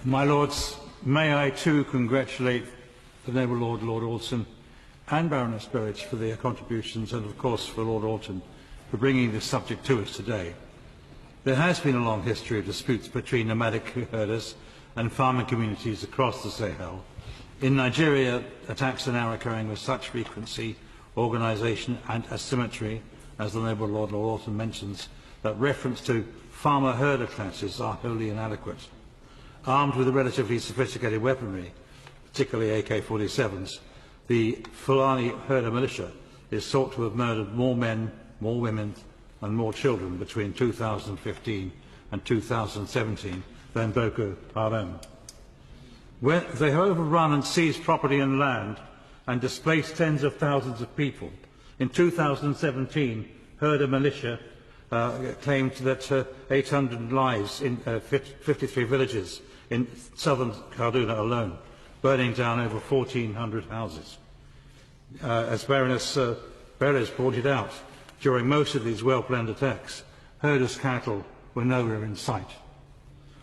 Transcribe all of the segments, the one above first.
My Lords, may I too congratulate the Noble Lord Alton and Baroness Berridge for their contributions, and of course for Lord Alton for bringing this subject to us today. There has been a long history of disputes between nomadic herders and farming communities across the Sahel. In Nigeria, attacks are now occurring with such frequency, organisation and asymmetry, as the Noble Lord Alton mentions, that reference to farmer-herder classes are wholly inadequate. Armed with relatively sophisticated weaponry, particularly AK-47s, the Fulani herder militia is thought to have murdered more men, more women and more children between 2015 and 2017 than Boko Haram. They have overrun and seized property and land and displaced tens of thousands of people. In 2017, herder militia claimed that 800 lives in 53 villages in southern Kaduna alone, burning down over 1,400 houses. As Baroness Berès pointed out, during most of these well-planned attacks, herders' cattle were nowhere in sight.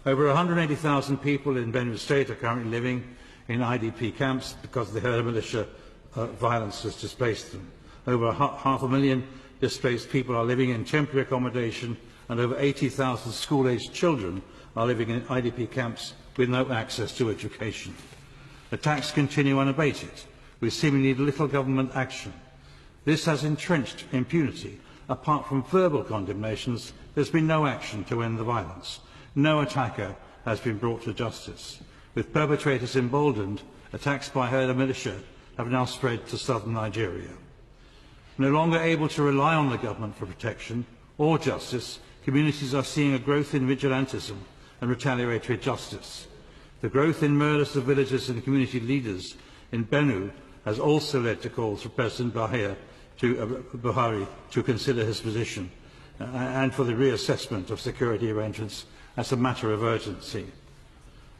Over 180,000 people in Benue State are currently living in IDP camps because the herder militia violence has displaced them. Over 500,000 displaced people are living in temporary accommodation, and over 80,000 school-aged children are living in IDP camps with no access to education. Attacks continue unabated, with seemingly little government action. This has entrenched impunity. Apart from verbal condemnations, there has been no action to end the violence. No attacker has been brought to justice. With perpetrators emboldened, attacks by herder militia have now spread to southern Nigeria. No longer able to rely on the government for protection or justice, communities are seeing a growth in vigilantism and retaliatory justice. The growth in murders of villagers and community leaders in Benue has also led to calls for President Buhari to consider his position and for the reassessment of security arrangements as a matter of urgency.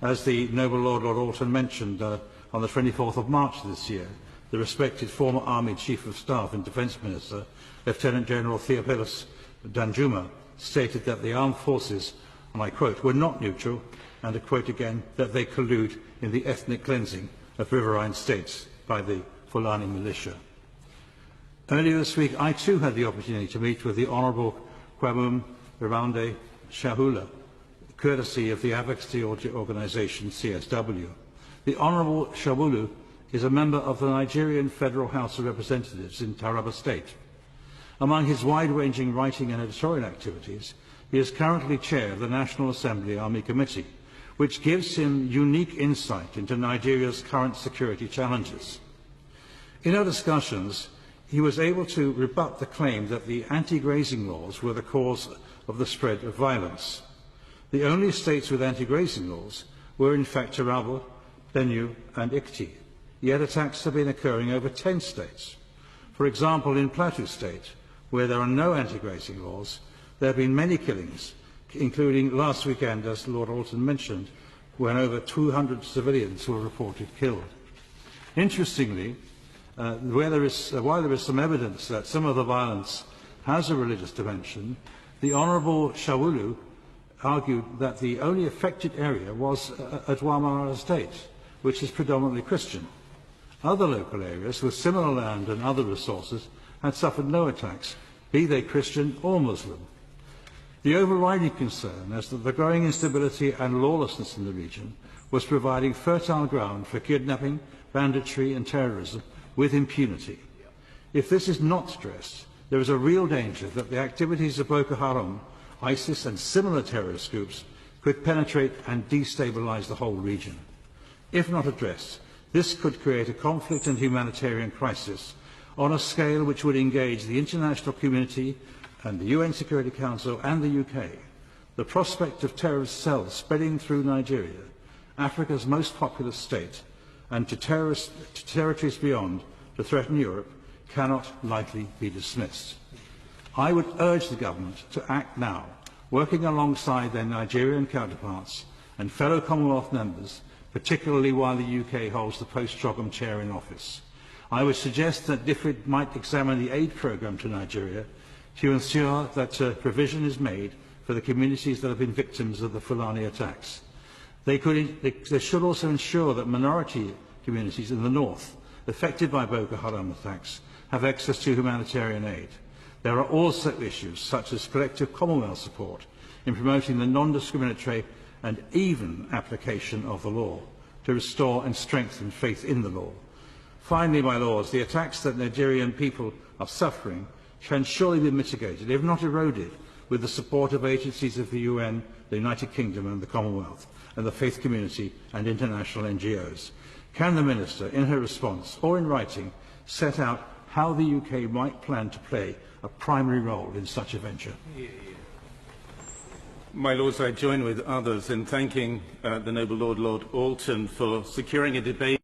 As the Noble Lord Alton mentioned, on the 24th of March this year, the respected former Army Chief of Staff and Defence Minister, Lieutenant General Theophilus Danjuma, stated that the armed forces, and I quote, were not neutral, and I quote again, that they collude in the ethnic cleansing of riverine states by the Fulani militia. Earlier this week, I too had the opportunity to meet with the Honourable Kwabum Rirande Shahula, courtesy of the advocacy organisation CSW. The Honourable Shahulu is a member of the Nigerian Federal House of Representatives in Taraba State. Among his wide-ranging writing and editorial activities, he is currently chair of the National Assembly Army Committee, which gives him unique insight into Nigeria's current security challenges. In our discussions, he was able to rebut the claim that the anti-grazing laws were the cause of the spread of violence. The only states with anti-grazing laws were in fact Taraba, Benue and Ikiti, yet attacks have been occurring over 10 states. For example, in Plateau State, where there are no anti-grazing laws, there have been many killings, including last weekend, as Lord Alton mentioned, when over 200 civilians were reported killed. Interestingly, while there is some evidence that some of the violence has a religious dimension, the Honourable Shawulu argued that the only affected area was Adwamara Estate, which is predominantly Christian. Other local areas with similar land and other resources had suffered no attacks, be they Christian or Muslim. The overriding concern is that the growing instability and lawlessness in the region was providing fertile ground for kidnapping, banditry and terrorism with impunity. If this is not addressed, there is a real danger that the activities of Boko Haram, ISIS and similar terrorist groups could penetrate and destabilise the whole region. If not addressed, this could create a conflict and humanitarian crisis on a scale which would engage the international community and the UN Security Council and the UK. The prospect of terrorist cells spreading through Nigeria, Africa's most populous state, and to territories beyond to threaten Europe cannot lightly be dismissed. I would urge the government to act now, working alongside their Nigerian counterparts and fellow Commonwealth members, particularly while the UK holds the post-Chogam chair in office. I would suggest that DFID might examine the aid programme to Nigeria to ensure that provision is made for the communities that have been victims of the Fulani attacks. They should also ensure that minority communities in the north affected by Boko Haram attacks have access to humanitarian aid. There are also issues such as collective Commonwealth support in promoting the non-discriminatory and even application of the law to restore and strengthen faith in the law. Finally, my lords, the attacks that Nigerian people are suffering can surely be mitigated, if not eroded, with the support of agencies of the UN, the United Kingdom and the Commonwealth, and the faith community and international NGOs. Can the Minister, in her response or in writing, set out how the UK might plan to play a primary role in such a venture? My Lords, I join with others in thanking the Noble Lord Alton for securing a debate